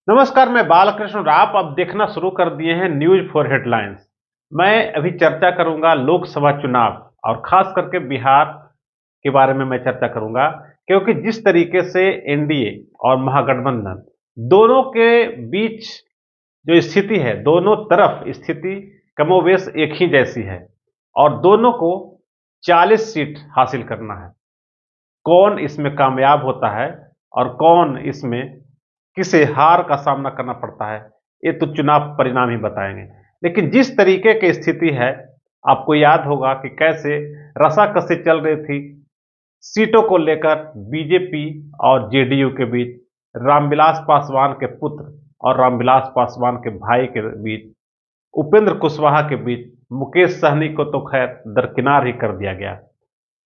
नमस्कार, मैं बालकृष्ण और आप अब देखना शुरू कर दिए हैं न्यूज फॉर हेडलाइंस। मैं अभी चर्चा करूंगा लोकसभा चुनाव और खास करके बिहार के बारे में मैं चर्चा करूंगा, क्योंकि जिस तरीके से एनडीए और महागठबंधन दोनों के बीच जो स्थिति है, दोनों तरफ स्थिति कमोवेश एक ही जैसी है और दोनों को 40 सीट हासिल करना है। कौन इसमें कामयाब होता है और कौन इसमें किसे हार का सामना करना पड़ता है, ये तो चुनाव परिणाम ही बताएंगे। लेकिन जिस तरीके की स्थिति है, आपको याद होगा कि कैसे रसाकसी चल रही थी सीटों को लेकर बीजेपी और जेडीयू के बीच, रामविलास पासवान के पुत्र और रामविलास पासवान के भाई के बीच, उपेंद्र कुशवाहा के बीच। मुकेश सहनी को तो खैर दरकिनार ही कर दिया गया।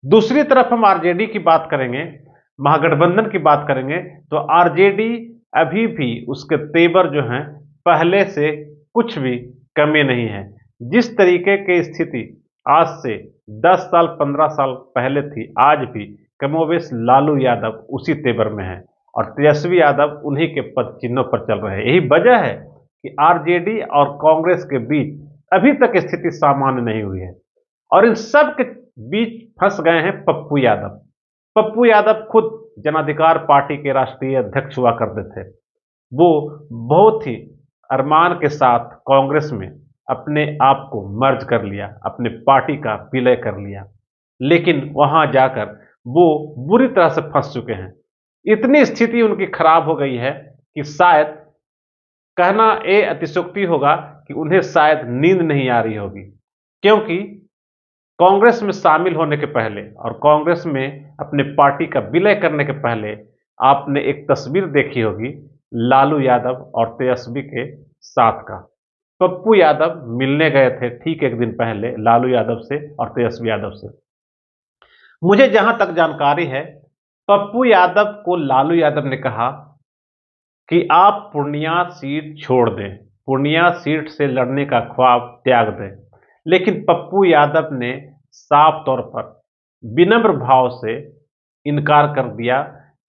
दूसरी तरफ हम आरजेडी की बात करेंगे, महागठबंधन की बात करेंगे, तो आरजेडी अभी भी उसके तेवर जो हैं पहले से कुछ भी कमी नहीं है। जिस तरीके की स्थिति आज से 10 साल 15 साल पहले थी, आज भी कमोवेश लालू यादव उसी तेवर में है और तेजस्वी यादव उन्हीं के पद चिन्हों पर चल रहे हैं। यही वजह है कि आरजेडी और कांग्रेस के बीच अभी तक स्थिति सामान्य नहीं हुई है और इन सब के बीच फंस गए हैं पप्पू यादव। पप्पू यादव खुद जनाधिकार पार्टी के राष्ट्रीय अध्यक्ष हुआ करते थे। वो बहुत ही अरमान के साथ कांग्रेस में अपने आप को मर्ज कर लिया, अपने पार्टी का विलय कर लिया, लेकिन वहां जाकर वो बुरी तरह से फंस चुके हैं। इतनी स्थिति उनकी खराब हो गई है कि शायद कहना ये अतिशयोक्ति होगा कि उन्हें शायद नींद नहीं आ रही होगी, क्योंकि कांग्रेस में शामिल होने के पहले और कांग्रेस में अपने पार्टी का विलय करने के पहले आपने एक तस्वीर देखी होगी लालू यादव और तेजस्वी के साथ का। पप्पू यादव मिलने गए थे ठीक एक दिन पहले लालू यादव से और तेजस्वी यादव से। मुझे जहां तक जानकारी है, पप्पू यादव को लालू यादव ने कहा कि आप पूर्णिया सीट छोड़ दें, पूर्णिया सीट से लड़ने का ख्वाब त्याग दें। लेकिन पप्पू यादव ने साफ तौर पर विनम्र भाव से इनकार कर दिया,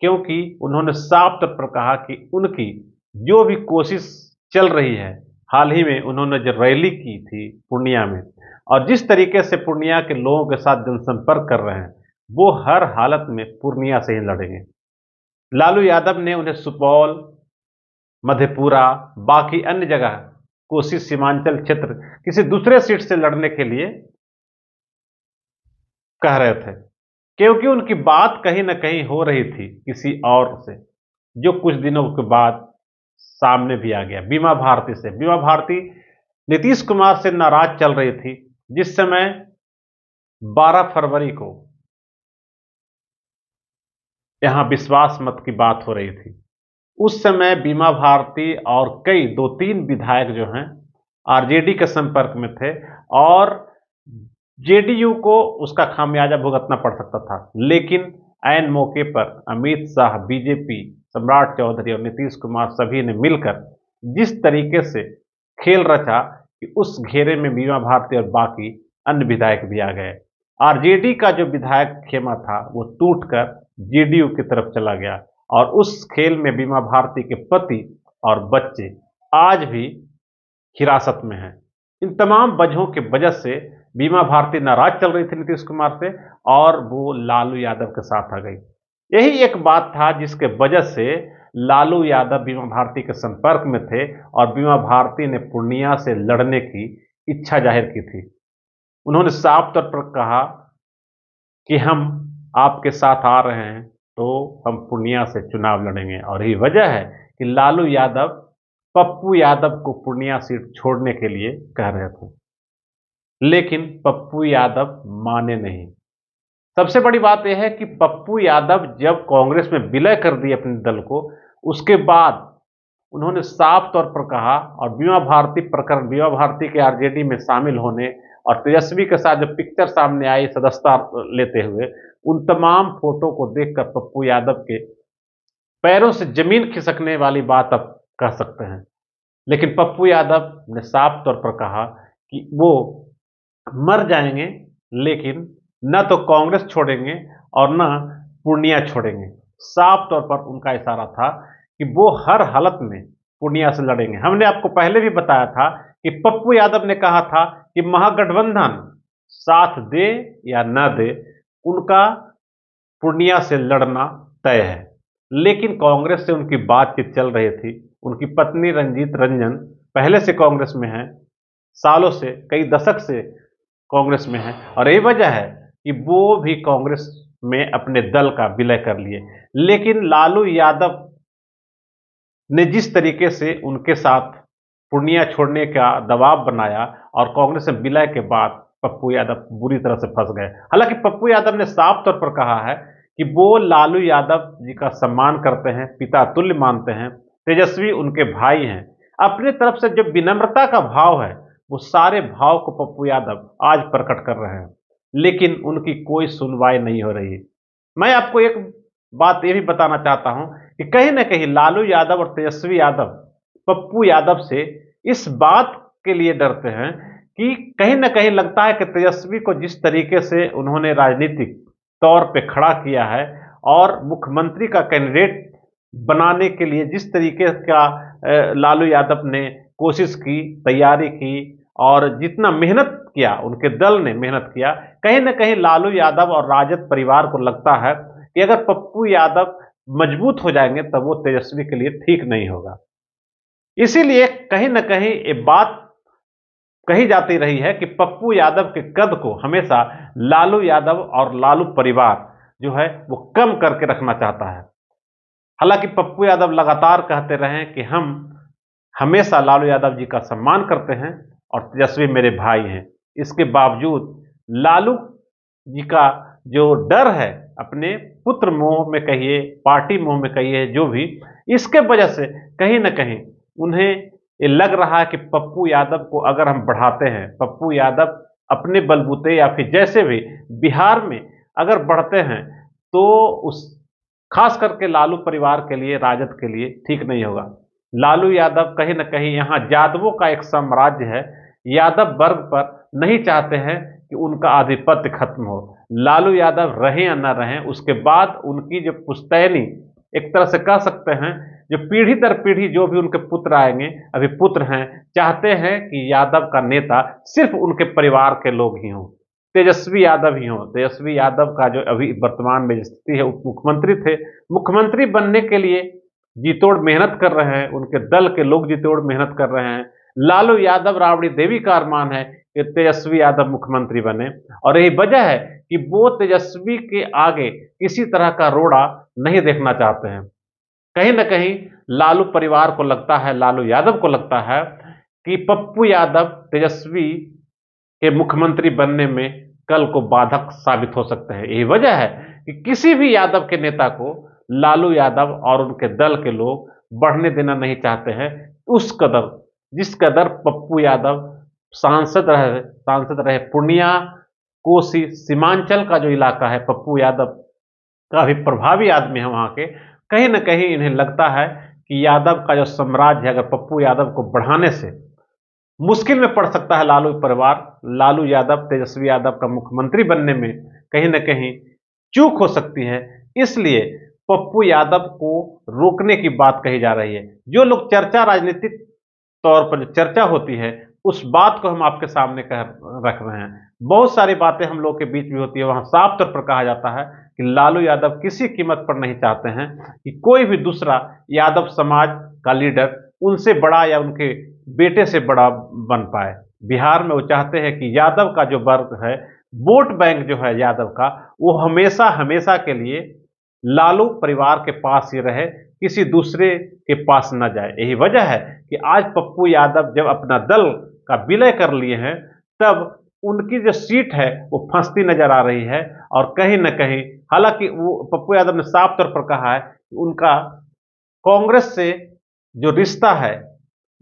क्योंकि उन्होंने साफ तौर पर कहा कि उनकी जो भी कोशिश चल रही है, हाल ही में उन्होंने जो रैली की थी पूर्णिया में और जिस तरीके से पूर्णिया के लोगों के साथ जनसंपर्क कर रहे हैं, वो हर हालत में पूर्णिया से ही लड़ेंगे। लालू यादव ने उन्हें सुपौल, मधेपुरा, बाकी अन्य जगह, कोसी सीमांचल क्षेत्र किसी दूसरे सीट से लड़ने के लिए कह रहे थे, क्योंकि उनकी बात कहीं ना कहीं हो रही थी किसी और से, जो कुछ दिनों के बाद सामने भी आ गया बीमा भारती से। बीमा भारती नीतीश कुमार से नाराज चल रही थी। जिस समय 12 फरवरी को यहां विश्वास मत की बात हो रही थी, उस समय बीमा भारती और कई 2-3 विधायक जो हैं आरजेडी के संपर्क में थे और जेडीयू को उसका खामियाजा भुगतना पड़ सकता था। लेकिन ऐन मौके पर अमित शाह, बीजेपी, सम्राट चौधरी और नीतीश कुमार सभी ने मिलकर जिस तरीके से खेल रचा कि उस घेरे में बीमा भारती और बाकी अन्य विधायक भी आ गए। आरजेडी का जो विधायक खेमा था वो टूटकर जेडीयू की तरफ चला गया और उस खेल में बीमा भारती के पति और बच्चे आज भी हिरासत में हैं। इन तमाम वजहों की वजह से बीमा भारती नाराज चल रही थी नीतीश कुमार से और वो लालू यादव के साथ आ गई। यही एक बात था जिसके वजह से लालू यादव बीमा भारती के संपर्क में थे और बीमा भारती ने पूर्णिया से लड़ने की इच्छा जाहिर की थी। उन्होंने साफ तौर पर कहा कि हम आपके साथ आ रहे हैं तो हम पूर्णिया से चुनाव लड़ेंगे और यही वजह है कि लालू यादव पप्पू यादव को पूर्णिया सीट छोड़ने के लिए कह रहे थे, लेकिन पप्पू यादव माने नहीं। सबसे बड़ी बात यह है कि पप्पू यादव जब कांग्रेस में विलय कर दिए अपने दल को, उसके बाद उन्होंने साफ तौर पर कहा और बीमा भारती प्रकरण, बीमा भारती के आरजेडी में शामिल होने और तेजस्वी के साथ जो पिक्चर सामने आई सदस्यता लेते हुए, उन तमाम फोटो को देखकर पप्पू यादव के पैरों से जमीन खिसकने वाली बात आप कह सकते हैं। लेकिन पप्पू यादव ने साफ तौर पर कहा कि वो मर जाएंगे, लेकिन न तो कांग्रेस छोड़ेंगे और न पूर्णिया छोड़ेंगे। साफ तौर पर उनका इशारा था कि वो हर हालत में पूर्णिया से लड़ेंगे। हमने आपको पहले भी बताया था कि पप्पू यादव ने कहा था कि महागठबंधन साथ दे या न दे, उनका पूर्णिया से लड़ना तय है। लेकिन कांग्रेस से उनकी बातचीत चल रही थी। उनकी पत्नी रंजीत रंजन पहले से कांग्रेस में है, सालों से, कई दशक से कांग्रेस में है, और यही वजह है कि वो भी कांग्रेस में अपने दल का विलय कर लिए। लेकिन लालू यादव ने जिस तरीके से उनके साथ पूर्णिया छोड़ने का दबाव बनाया और कांग्रेस में विलय के बाद पप्पू यादव बुरी तरह से फंस गए। हालांकि पप्पू यादव ने साफ तौर पर कहा है कि वो लालू यादव जी का सम्मान करते हैं, पिता तुल्य मानते हैं, तेजस्वी उनके भाई हैं। अपनी तरफ से जो विनम्रता का भाव है, वो सारे भाव को पप्पू यादव आज प्रकट कर रहे हैं, लेकिन उनकी कोई सुनवाई नहीं हो रही है। मैं आपको एक बात ये भी बताना चाहता हूं कि कहीं ना कहीं लालू यादव और तेजस्वी यादव पप्पू यादव से इस बात के लिए डरते हैं कि कहीं ना कहीं लगता है कि तेजस्वी को जिस तरीके से उन्होंने राजनीतिक तौर पे खड़ा किया है और मुख्यमंत्री का कैंडिडेट बनाने के लिए जिस तरीके का लालू यादव ने कोशिश की, तैयारी की और जितना मेहनत किया, उनके दल ने मेहनत किया, कहीं ना कहीं लालू यादव और राजद परिवार को लगता है कि अगर पप्पू यादव मजबूत हो जाएंगे तब वो तेजस्वी के लिए ठीक नहीं होगा। इसीलिए कहीं ना कहीं ये बात कही जाती रही है कि पप्पू यादव के कद को हमेशा लालू यादव और लालू परिवार जो है वो कम करके रखना चाहता है। हालांकि पप्पू यादव लगातार कहते रहे कि हम हमेशा लालू यादव जी का सम्मान करते हैं और तेजस्वी मेरे भाई हैं। इसके बावजूद लालू जी का जो डर है, अपने पुत्र मोह में कहिए, पार्टी मोह में कहिए, जो भी, इसके वजह से कहीं ना कहीं उन्हें ये लग रहा है कि पप्पू यादव को अगर हम बढ़ाते हैं, पप्पू यादव अपने बलबूते या फिर जैसे भी बिहार में अगर बढ़ते हैं तो उस खास करके लालू परिवार के लिए, राजद के लिए ठीक नहीं होगा। लालू यादव कहीं ना कहीं यहाँ यादवों का एक साम्राज्य है, यादव वर्ग पर नहीं चाहते हैं कि उनका आधिपत्य खत्म हो। लालू यादव रहें या न रहें, उसके बाद उनकी जो पुश्तैनी, एक तरह से कह सकते हैं जो पीढ़ी दर पीढ़ी जो भी उनके पुत्र आएंगे, अभी पुत्र हैं, चाहते हैं कि यादव का नेता सिर्फ उनके परिवार के लोग ही हों, तेजस्वी यादव ही हों। तेजस्वी यादव का जो अभी वर्तमान में स्थिति है, उप मुख्यमंत्री थे, मुख्यमंत्री बनने के लिए जी तोड़ मेहनत कर रहे हैं, उनके दल के लोग जी तोड़ मेहनत कर रहे हैं। लालू यादव, राबड़ी देवी का अरमान है कि तेजस्वी यादव मुख्यमंत्री बने, और यही वजह है कि वो तेजस्वी के आगे किसी तरह का रोड़ा नहीं देखना चाहते हैं। कहीं ना कहीं लालू परिवार को लगता है, लालू यादव को लगता है कि पप्पू यादव तेजस्वी के मुख्यमंत्री बनने में कल को बाधक साबित हो सकते हैं। यही वजह है कि किसी भी यादव के नेता को लालू यादव और उनके दल के लोग बढ़ने देना नहीं चाहते हैं। उस कदर, जिस कदर पप्पू यादव सांसद रहे पूर्णिया, कोसी, सीमांचल का जो इलाका है, पप्पू यादव काफी प्रभावी आदमी है वहां के, कहीं ना कहीं इन्हें लगता है कि यादव का जो साम्राज्य है, अगर पप्पू यादव को बढ़ाने से मुश्किल में पड़ सकता है लालू परिवार, लालू यादव तेजस्वी यादव का मुख्यमंत्री बनने में कहीं ना कहीं चूक हो सकती है। इसलिए पप्पू यादव को रोकने की बात कही जा रही है। जो लोग चर्चा, राजनीतिक तौर पर जो चर्चा होती है, उस बात को हम आपके सामने कह रख रहे हैं। बहुत सारी बातें हम लोग के बीच भी होती है, वहां साफ तौर पर कहा जाता है कि लालू यादव किसी कीमत पर नहीं चाहते हैं कि कोई भी दूसरा यादव समाज का लीडर उनसे बड़ा या उनके बेटे से बड़ा बन पाए। बिहार में वो चाहते हैं कि यादव का जो वर्ग है, वोट बैंक जो है यादव का, वो हमेशा हमेशा के लिए लालू परिवार के पास ही रहे, किसी दूसरे के पास न जाए। यही वजह है कि आज पप्पू यादव जब अपना दल का विलय कर लिए हैं, तब उनकी जो सीट है वो फंसती नजर आ रही है। और कहीं ना कहीं, हालांकि वो पप्पू यादव ने साफ तौर पर कहा है कि उनका कांग्रेस से जो रिश्ता है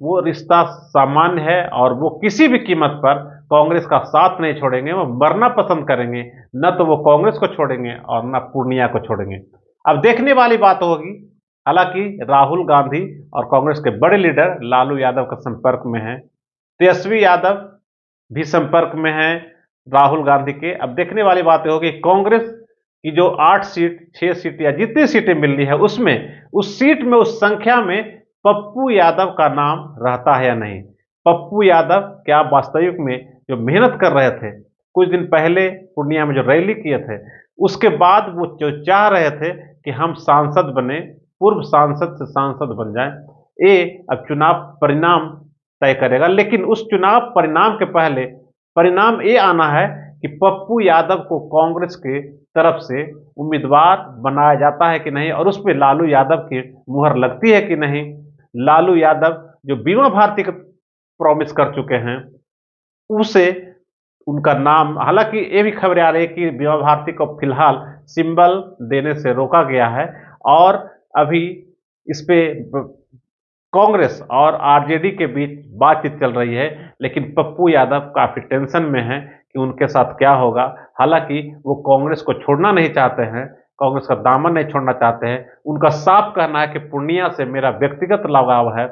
वो रिश्ता सामान्य है और वो किसी भी कीमत पर कांग्रेस का साथ नहीं छोड़ेंगे, वो मरना पसंद करेंगे। न तो वो कांग्रेस को छोड़ेंगे और न पूर्णिया को छोड़ेंगे। अब देखने वाली बात होगी। हालांकि राहुल गांधी और कांग्रेस के बड़े लीडर लालू यादव के संपर्क में हैं, तेजस्वी यादव भी संपर्क में हैं राहुल गांधी के। अब देखने वाली बात होगी कांग्रेस की जो 8 सीट, 6 सीट या जितनी सीटें मिल रही है, उसमें उस सीट में, उस संख्या में पप्पू यादव का नाम रहता है या नहीं। पप्पू यादव क्या वास्तविक में जो मेहनत कर रहे थे, कुछ दिन पहले पूर्णिया में जो रैली किए थे, उसके बाद वो जो चाह रहे थे कि हम सांसद बने, पूर्व सांसद से सांसद बन जाएं, ये अब चुनाव परिणाम तय करेगा। लेकिन उस चुनाव परिणाम के पहले परिणाम ये आना है कि पप्पू यादव को कांग्रेस के तरफ से उम्मीदवार बनाया जाता है कि नहीं, और उस पर लालू यादव की मुहर लगती है कि नहीं। लालू यादव जो बीमा भारती का प्रॉमिस कर चुके हैं, उसे उनका नाम, हालांकि ये भी खबरें आ रही है कि बीमा भारती को फिलहाल सिंबल देने से रोका गया है, और अभी इस पे कांग्रेस और आरजेडी के बीच बातचीत चल रही है। लेकिन पप्पू यादव काफी टेंशन में हैं कि उनके साथ क्या होगा। हालांकि वो कांग्रेस को छोड़ना नहीं चाहते हैं, कांग्रेस का दामन नहीं छोड़ना चाहते हैं। उनका साफ कहना है कि पूर्णिया से मेरा व्यक्तिगत लगाव है,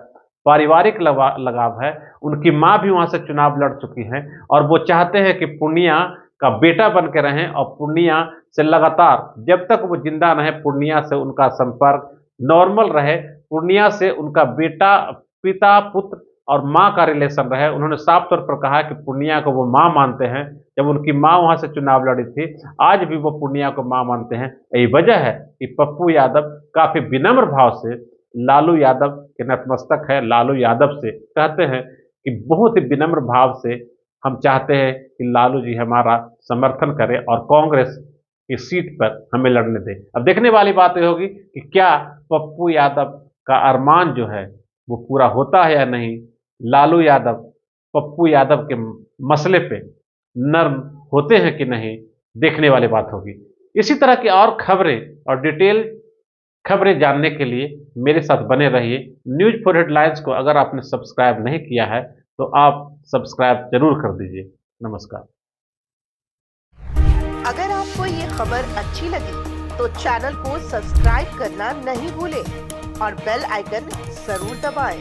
पारिवारिक लगाव है। उनकी मां भी वहां से चुनाव लड़ चुकी हैं, और वो चाहते हैं कि पूर्णिया का बेटा बन के रहें, और पूर्णिया से लगातार जब तक वो जिंदा रहे, पूर्णिया से उनका संपर्क नॉर्मल रहे, पूर्णिया से उनका बेटा, पिता, पुत्र और माँ का रिलेशन रहे। उन्होंने साफ तौर पर कहा कि पूर्णिया को वो माँ मानते हैं। जब उनकी माँ वहां से चुनाव लड़ी थी, आज भी वो पूर्णिया को माँ मानते हैं। यही वजह है कि पप्पू यादव काफी विनम्र भाव से लालू यादव के नतमस्तक है, लालू यादव से कहते हैं कि बहुत ही विनम्र भाव से हम चाहते हैं कि लालू जी हमारा समर्थन करें और कांग्रेस की सीट पर हमें लड़ने दें। अब देखने वाली बात यह होगी कि क्या पप्पू यादव का अरमान जो है वो पूरा होता है या नहीं। लालू यादव पप्पू यादव के मसले पे नर्म होते हैं कि नहीं, देखने वाली बात होगी। इसी तरह की और खबरें और डिटेल खबरें जानने के लिए मेरे साथ बने रहिए। न्यूज़ फॉर हेडलाइंस को अगर आपने सब्सक्राइब नहीं किया है तो आप सब्सक्राइब जरूर कर दीजिए। नमस्कार। अगर आपको ये खबर अच्छी लगी तो चैनल को सब्सक्राइब करना नहीं भूलें और बेल आइकन जरूर दबाएं।